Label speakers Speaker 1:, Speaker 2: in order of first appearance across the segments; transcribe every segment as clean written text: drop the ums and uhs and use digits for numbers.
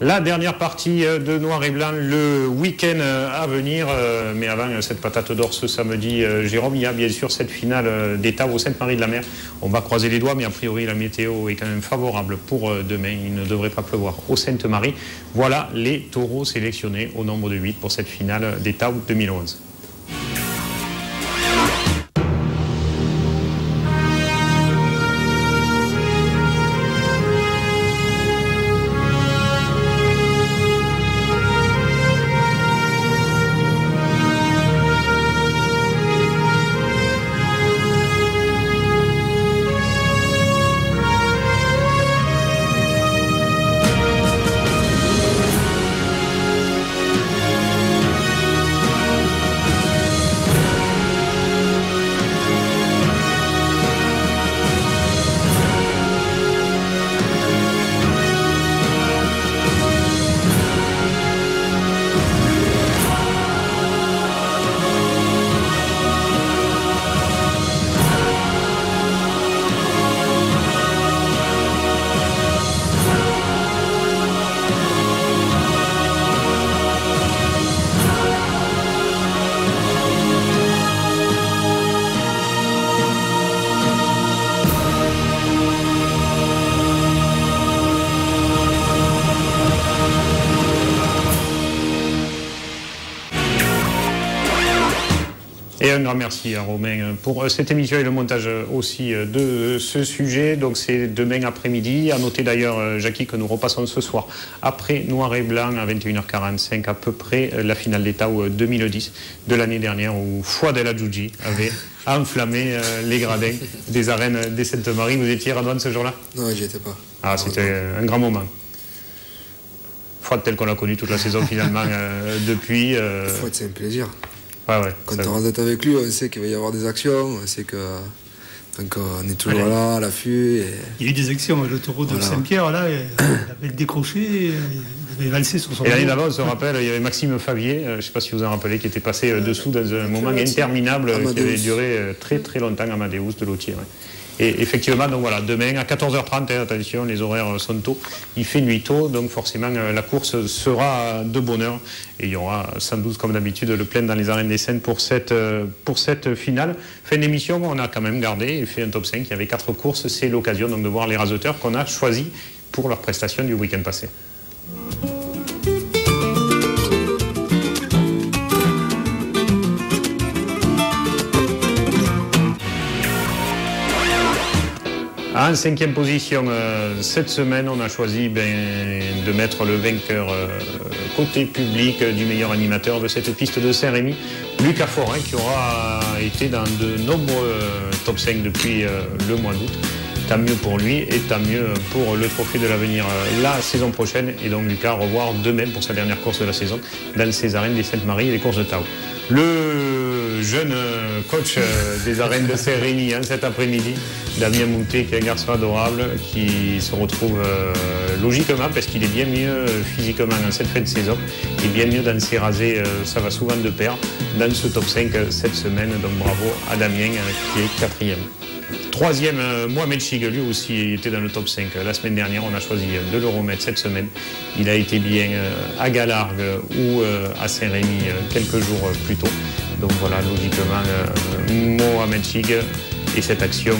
Speaker 1: La dernière partie de Noir et Blanc le week-end à venir. Mais avant cette patate d'or ce samedi, Jérôme, il y a bien sûr cette finale d'État au Sainte-Marie-de-la-Mer. On va croiser les doigts, mais a priori la météo est quand même favorable pour demain. Il ne devrait pas pleuvoir au Sainte-Marie. Voilà les taureaux sélectionnés au nombre de 8 pour cette finale d'État août 2011. Et un grand merci à Romain pour cette émission et le montage aussi de ce sujet. Donc c'est demain après-midi. À noter d'ailleurs, Jackie, que nous repassons ce soir après Noir et Blanc à 21h45 à peu près la finale d'État 2010 de l'année dernière où Fouad El Hadjoudji avait enflammé les gradins des arènes des Sainte-Marie. Vous étiez, Radouane, ce jour-là?
Speaker 2: Non, j'y étais pas.
Speaker 1: Ah, c'était un grand moment. Fouad tel qu'on l'a connu toute la saison finalement depuis.
Speaker 2: Fouad, c'est un plaisir.
Speaker 1: Ouais,
Speaker 2: quand on rentre avec lui, on sait qu'il va y avoir des actions, on sait que donc on est toujours là, à l'affût. Et...
Speaker 3: Il y a eu des actions, le taureau de Saint-Pierre, là, il avait décroché, il avait valsé sur son...
Speaker 1: Et l'année d'avant, on se rappelle, il y avait Maxime Favier, je ne sais pas si vous en rappelez, qui était passé dessous dans un moment interminable, qui avait duré très très longtemps, Amadeus de Lautier. Ouais. Et effectivement, donc voilà, demain à 14h30, attention, les horaires sont tôt, il fait nuit tôt, donc forcément la course sera de bonne heure et il y aura sans doute comme d'habitude le plein dans les arènes des Seines pour cette finale. Fin d'émission, on a quand même gardé et fait un top 5, il y avait 4 courses, c'est l'occasion donc de voir les raseteurs qu'on a choisis pour leur prestation du week-end passé. En 5e position, cette semaine, on a choisi de mettre le vainqueur côté public du meilleur animateur de cette piste de Saint-Rémy, Lucas Forin, qui aura été dans de nombreux top 5 depuis le mois d'août. Tant mieux pour lui et tant mieux pour le trophée de l'avenir la saison prochaine. Et donc Lucas revoir demain pour sa dernière course de la saison dans ces arènes des Sainte-Marie et les courses de Tao. Le jeune coach des arènes de Saint-Rémy cet après-midi, Damien Moutet, qui est un garçon adorable, qui se retrouve logiquement, parce qu'il est bien mieux physiquement en cette fin de saison, et bien mieux dans ses rasés, ça va souvent de pair, dans ce top 5 cette semaine. Donc bravo à Damien qui est 4e. 3e, Mohamed Chig, lui aussi était dans le top 5 la semaine dernière. On a choisi de le remettre cette semaine. Il a été bien à Galargues ou à Saint-Rémy quelques jours plus tôt. Donc voilà, logiquement, Mohamed Chig et cette action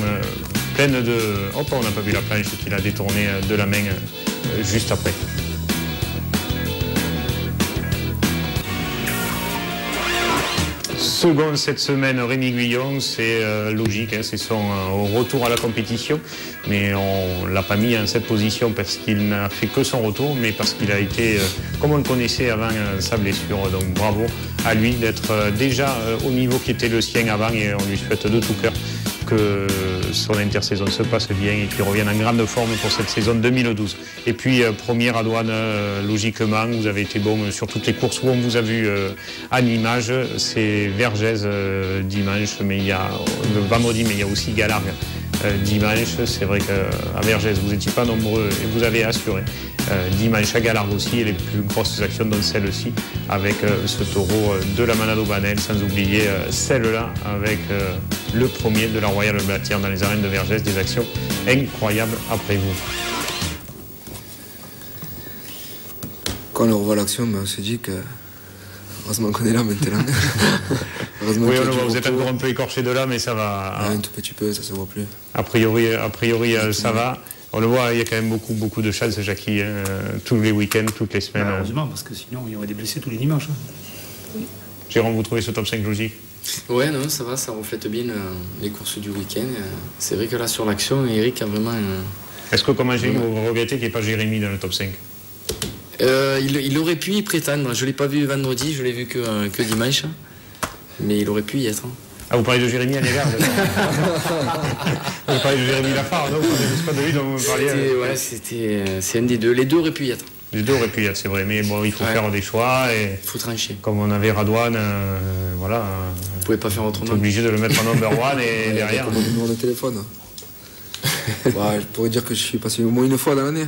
Speaker 1: pleine de... Hop, on n'a pas vu la planche qu'il a détournée de la main juste après. Second cette semaine, Rémi Guyon, c'est logique, c'est son retour à la compétition, mais on ne l'a pas mis en cette position parce qu'il n'a fait que son retour, mais parce qu'il a été, comme on le connaissait avant sa blessure, donc bravo à lui d'être déjà au niveau qui était le sien avant, et on lui souhaite de tout cœur que son intersaison se passe bien et qu'il revienne en grande forme pour cette saison 2012. Et puis, première à Douane, logiquement, vous avez été bon sur toutes les courses où on vous a vu en image. C'est Vergès dimanche, mais il y a le vendredi, mais il y a aussi Galargues dimanche. C'est vrai qu'à Vergès, vous n'étiez pas nombreux et vous avez assuré. Dimanche à Galargues aussi, et les plus grosses actions dont celle-ci avec ce taureau de la Manado Banel, sans oublier celle-là avec le premier de la Royale Blatière dans les arènes de Vergès, des actions incroyables après vous.
Speaker 2: Quand on revoit l'action, on s'est dit que heureusement qu'on est là maintenant.
Speaker 1: Oui, on le voit, vous êtes encore un peu écorché de là, mais ça va.
Speaker 2: Un tout petit peu, ça se voit plus.
Speaker 1: A priori ça va. On le voit, il y a quand même beaucoup de chances, Jackie, tous les week-ends, toutes les semaines.
Speaker 3: Heureusement, parce que sinon, il y aurait des blessés tous les dimanches.
Speaker 1: Oui. Jérôme, vous trouvez ce top 5 logique?
Speaker 4: Ouais, non, ça va, ça reflète bien les courses du week-end. C'est vrai que là, sur l'action, Eric a vraiment...
Speaker 1: Est-ce que, comme Angélique, vous regrettez qu'il n'y ait pas Jérémy dans le top 5?
Speaker 4: Il aurait pu y prétendre. Je ne l'ai pas vu vendredi, je l'ai vu que dimanche. Mais il aurait pu y être.
Speaker 1: Ah, vous parlez de Jérémy Annegard? Vous parlez de Jérémy Lafare, non? C'est pas de lui dont vous parliez.
Speaker 4: C'est un des deux. Les deux auraient pu y être.
Speaker 1: Les deux auraient pu y être, c'est vrai. Mais bon, il faut faire des choix. Et
Speaker 4: il faut trancher.
Speaker 1: Comme on avait Radouane, voilà.
Speaker 4: Vous ne pouvez pas faire autrement.
Speaker 1: On est obligé de le mettre en number one et derrière.
Speaker 2: Mon numéro de téléphone. Je pourrais dire que je suis passé au moins une fois dans l'année.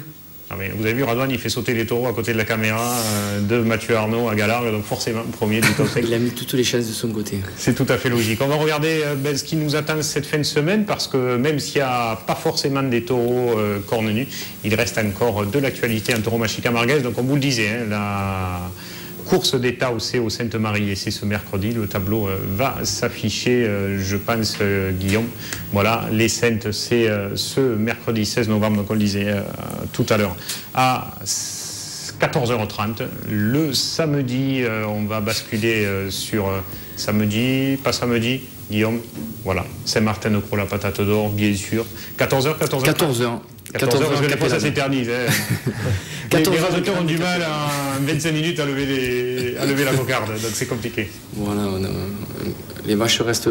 Speaker 1: Ah, mais vous avez vu, Radouane, il fait sauter les taureaux à côté de la caméra de Mathieu Arnaud à Galargue, donc forcément premier du top 5.
Speaker 4: Il a mis toutes les chances de son côté.
Speaker 1: C'est tout à fait logique. On va regarder ce qui nous attend cette fin de semaine, parce que même s'il n'y a pas forcément des taureaux cornes-nus, il reste encore de l'actualité en taureau machica marguez. Donc on vous le disait, la course d'état au Sainte-Marie, et c'est ce mercredi, le tableau va s'afficher, je pense, Guillaume. Voilà, les Saintes, c'est ce mercredi 16 novembre, donc on le disait tout à l'heure, à 14h30. Le samedi, on va basculer sur samedi, pas samedi, Guillaume, voilà, Saint-Martin-de-Croix, la patate d'or, bien sûr. 14h, 14h
Speaker 4: 14h.
Speaker 1: 14h, parce que des fois ça s'éternise. Les rasoteurs ont du mal en 25 minutes à lever la cocarde, donc c'est compliqué.
Speaker 4: Voilà, les vaches restent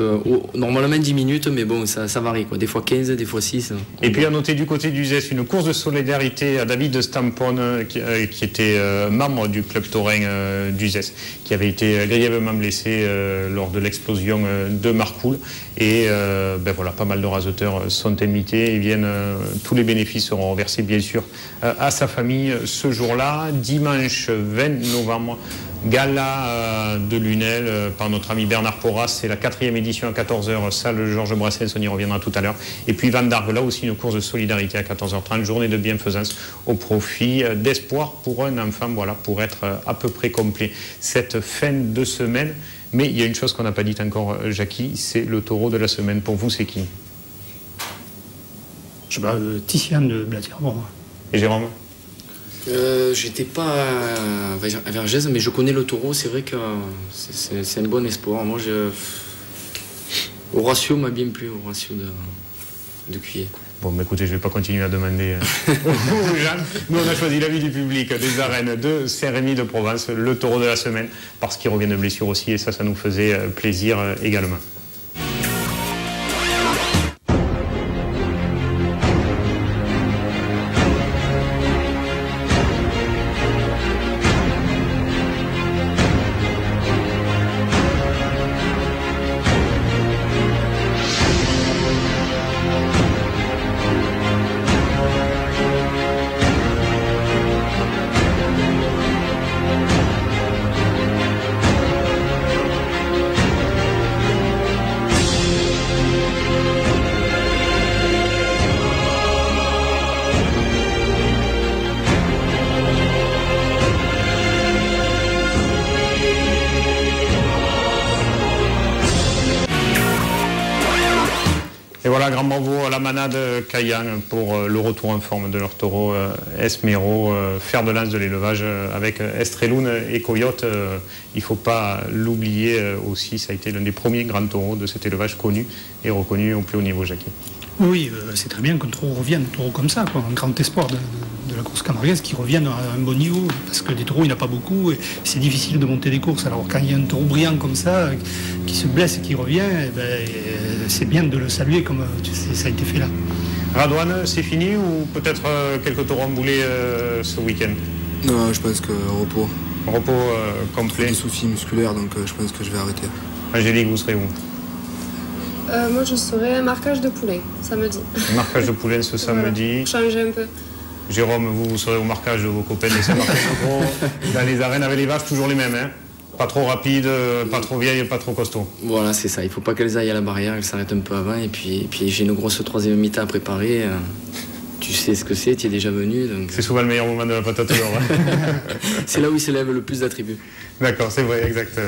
Speaker 4: normalement 10 minutes, mais bon, ça varie, quoi. Des fois 15, des fois 6.
Speaker 1: Et puis à noter du côté d'Uzès, une course de solidarité à David Stampone, qui était membre du club taurin d'Uzès, qui avait été grièvement blessé lors de l'explosion de Marcoule. Et voilà, pas mal de rasoteurs sont invités et tous les bénéfices seront reversés bien sûr à sa famille ce jour-là. Dimanche 20 novembre, gala de Lunel par notre ami Bernard Porras. C'est la 4e édition à 14h, salle Georges Brassens, on y reviendra tout à l'heure. Et puis Van Dargue, là aussi une course de solidarité à 14h30, journée de bienfaisance au profit d'Espoir pour un enfant, voilà, pour être à peu près complet cette fin de semaine. Mais il y a une chose qu'on n'a pas dite encore, Jackie, c'est le taureau de la semaine. Pour vous, c'est qui?
Speaker 3: Je sais pas, Titian de Blatirmont.
Speaker 1: Et Jérôme?
Speaker 4: J'étais pas à Vergès, mais je connais le taureau. C'est vrai que c'est un bon espoir. Moi, Horatio m'a bien plu, Horatio de Cuillé.
Speaker 1: Bon, mais écoutez, je ne vais pas continuer à demander aux gens. Nous, on a choisi l'avis du public des arènes de Saint-Rémy de Provence, le taureau de la semaine, parce qu'il revient de blessure aussi, et ça nous faisait plaisir également. Et voilà, grand bravo à la manade Cayenne pour le retour en forme de leur taureau Esmero, fer de lance de l'élevage avec Estreloun et Coyote. Il ne faut pas l'oublier aussi, ça a été l'un des premiers grands taureaux de cet élevage connu et reconnu au plus haut niveau, Jackie.
Speaker 3: Oui, c'est très bien qu'un taureau revienne, un taureau comme ça, quoi, un grand espoir de la course camarguaise qui revienne à un bon niveau, parce que des taureaux, il n'y en a pas beaucoup, et c'est difficile de monter des courses. Alors quand il y a un taureau brillant comme ça, qui se blesse et qui revient, c'est bien de le saluer comme ça a été fait là.
Speaker 1: Radouane, c'est fini ou peut-être quelques taureaux emboulés ce week-end?
Speaker 2: Non, je pense que repos.
Speaker 1: Repos complet.
Speaker 2: Des soucis musculaires, donc je pense que je vais arrêter.
Speaker 1: Angélique, vous serez où?
Speaker 5: Moi, je serai marquage de poulain, samedi.
Speaker 1: Marquage de poulain ce samedi.
Speaker 5: Voilà, changer un peu.
Speaker 1: Jérôme, vous serez au marquage de vos copains de Saint-Martin-de-Croix. Dans les arènes avec les vaches, toujours les mêmes, hein? Pas trop rapides, pas trop vieilles, pas trop costauds.
Speaker 4: Voilà, c'est ça. Il ne faut pas qu'elles aillent à la barrière, elles s'arrêtent un peu avant. Et puis j'ai une grosse troisième mi-temps à préparer. tu sais ce que c'est, tu es déjà venu. Donc...
Speaker 1: C'est souvent le meilleur moment de la patate d'or.
Speaker 4: C'est là où il s'élève le plus d'attributs.
Speaker 1: D'accord, c'est vrai, exact.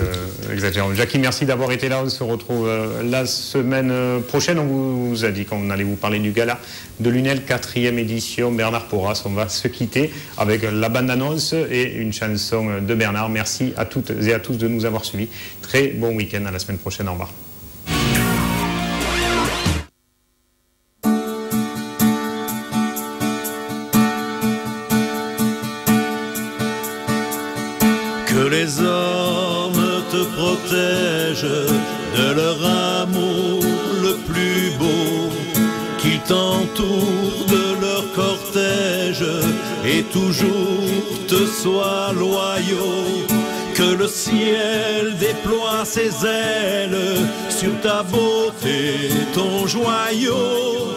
Speaker 1: Jackie, merci d'avoir été là. On se retrouve la semaine prochaine. On vous a dit qu'on allait vous parler du gala de l'UNEL, 4e édition. Bernard Porras, on va se quitter avec la bande-annonce et une chanson de Bernard. Merci à toutes et à tous de nous avoir suivis. Très bon week-end, à la semaine prochaine. Au revoir.
Speaker 6: Que les hommes te protègent de leur amour le plus beau, qu'ils t'entourent de leur cortège et toujours te soient loyaux. Que le ciel déploie ses ailes sur ta beauté, ton joyau.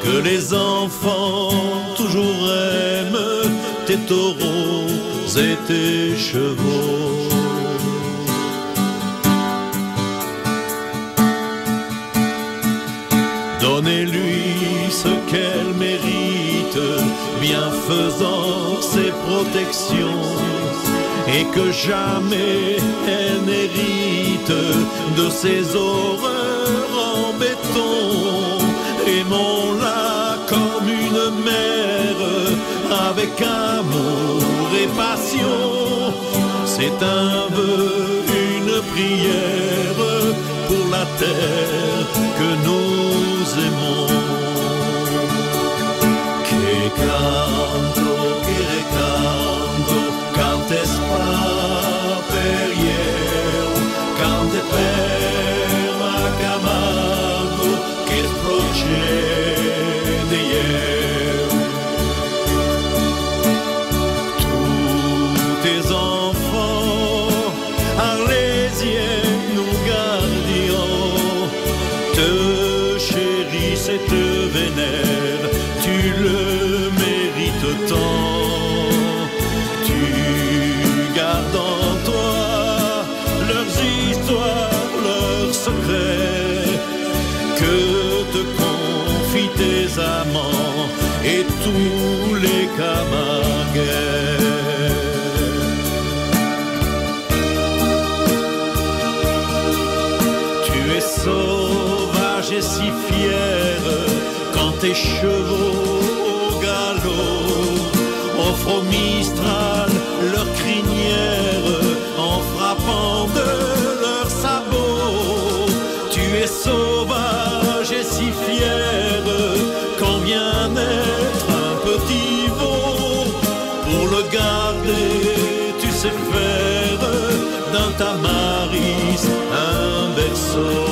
Speaker 6: Que les enfants toujours aiment tes taureaux et tes chevaux. Donnez-lui ce qu'elle mérite, bienfaisant ses protections, et que jamais elle n'hérite de ses horreurs en béton. Aimons-la comme une mère, avec amour et passion. C'est un vœu, une prière pour la terre que nous aimons. Que canto, que recanto, cantes paperiero, cante per Macamago, che procede ieri. Tous tes enfants, arlésiens, nous gardions, te chérissent et te vénèrent, tu le mérites tant. Tu gardes en toi leurs histoires, leurs secrets, que te confient tes amants et tous les Camarguais. Tu es sauvage et si fier quand tes chevaux au galop offrent au Mistral leur crinière en frappant de leurs sabots. Tu es sauvage et si fier quand vient naître un petit veau. Pour le garder, tu sais faire d'un tamaris un berceau.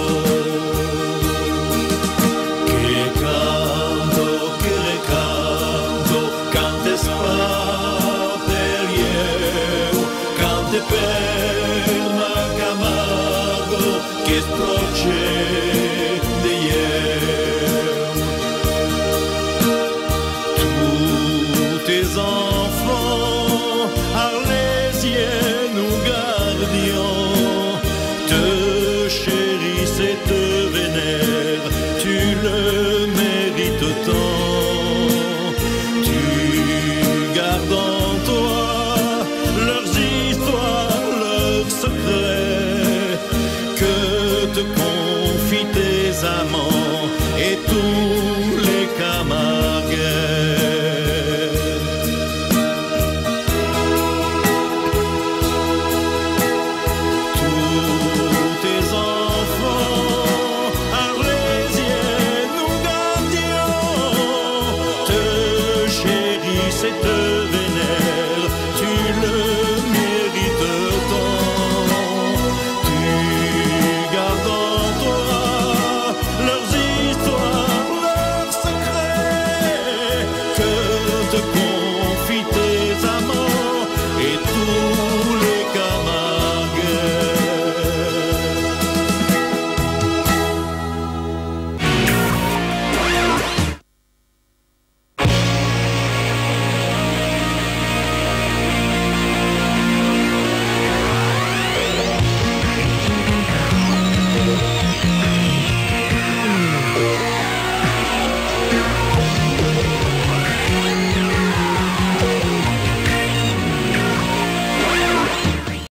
Speaker 6: Per Macamago, che procede ieri. Tous tes enfants, arlésiens ou gardiens, te chérissent et te vénèrent, tu le mérites tant. Tu gardes en toi leurs histoires, leurs secrets, que te confient tes amants et tous les Camarguais. Tous tes enfants, arlésiens ou gardiens, te chérissent et te